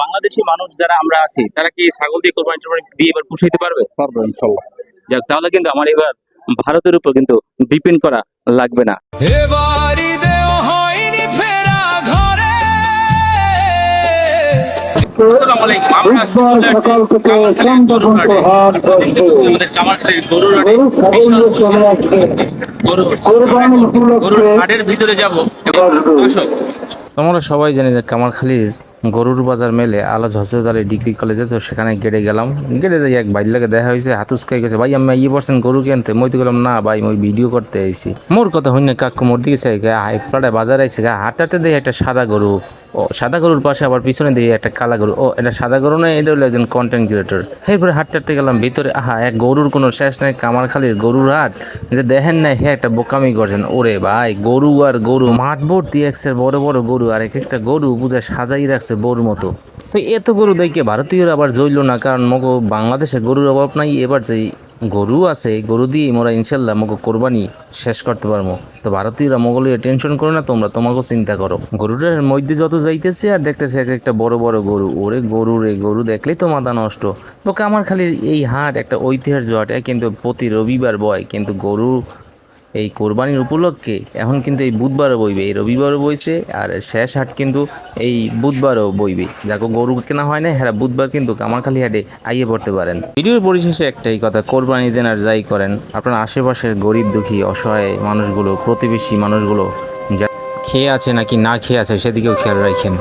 বাংলাদেশি মানুষ যারা আমরা আছি তারা কি ছাগল দিয়ে কোরবানি টোরবানি দিয়ে এবার পুষাইতে পারবে? পারবো ইনশাল্লাহ। যাক, তাহলে কিন্তু আমার এবার ভারতের উপর কিন্তু ডিপেন্ড করা লাগবে না। এবারই দেও হয়নি ফেরা ঘরে। আসসালামু আলাইকুম। আমরা আজকে চলে আসছি কামারখালীর গরুর হাটে। আপনারা দেখতে পাচ্ছেন আমাদের কামারখালীর গরুর হাটে বিশাল গরুর হাটের ভিতরে যাব এবং আসো। আমরা সবাই জানি যে কামারখালীর গরুর বাজার মেলে আলাজ হজরত আলী ডিগ্রি কলেজে, তো সেখানে গেটে গেলাম। গেটে যাই এক বাইর লাগে দেখা হয়েছে, হাতুসকাই গেছে, ভাই আমি পড়ছেন গরু কিনতে। মই তো গেলাম না ভাই, মই ভিডিও করতে আইছি। মোর কথা হইনি কাকু মোর দিকে চাই প্রায় বাজার আইসে হাঁটাতে দেখি একটা সাদা গরু। ও সাদা গরুর পাশে আবার পিছনে দিয়ে একটা কালা গরু। ও এটা সাদা গরু নয়, এটা হলো একজন কন্টেন্ট ক্রিয়েটর। এরপরে হাঁটতে গেলাম ভিতরে, এক গরুর কোনো শেষ নাই। কামারখালীর গরুর হাট যে দেখেন নাই, হ্যাঁ একটা বোকামি করছেন। ওরে ভাই গরু আর গরু, মাঠ ভর্তি একসের বড় বড় গরু, আর এক একটা গরু বুঝে সাজাই রাখছে বউর মতো। তো এত গরু দেখে ভারতীয়রা আবার জইল না, কারণ মগো বাংলাদেশে গরুর অভাব নাই। এবার যে গরু আছে গরু দিয়ে মোরা ইনশাল্লাহ মগো কোরবানি শেষ করতে পারবো। তো ভারতীয়রা মোগলীয় টেনশন করো না, তোমরা তোমাকেও চিন্তা করো। গরুটার মধ্যে যত যাইতেছে আর দেখতেছে এক একটা বড় বড় গরু। ওরে গরু দেখলেই তো মাথা নষ্ট। তো কামারখালীর এই হাট একটা ঐতিহাসিক হাট, কিন্তু প্রতি রবিবার বয়। কিন্তু গরু এই কোরবানির উপলক্ষে এখন কিন্তু এই বুধবারও বইবে, এই রবিবারও বইছে, আর শেষ হাট কিন্তু এই বুধবারও বইবে। যাকে গরু কেনা হয় না, হ্যাঁ বুধবার কিন্তু কামারখালী হাটে আইয়ে পড়তে পারেন। ভিডিওর পরিশেষে একটাই কথা, কোরবানি দেন আর যাই করেন, আপনার আশেপাশের গরিব দুঃখী অসহায় মানুষগুলো, প্রতিবেশী মানুষগুলো যা খেয়ে আছে নাকি না খেয়ে আছে সেদিকেও খেয়াল রাখেন।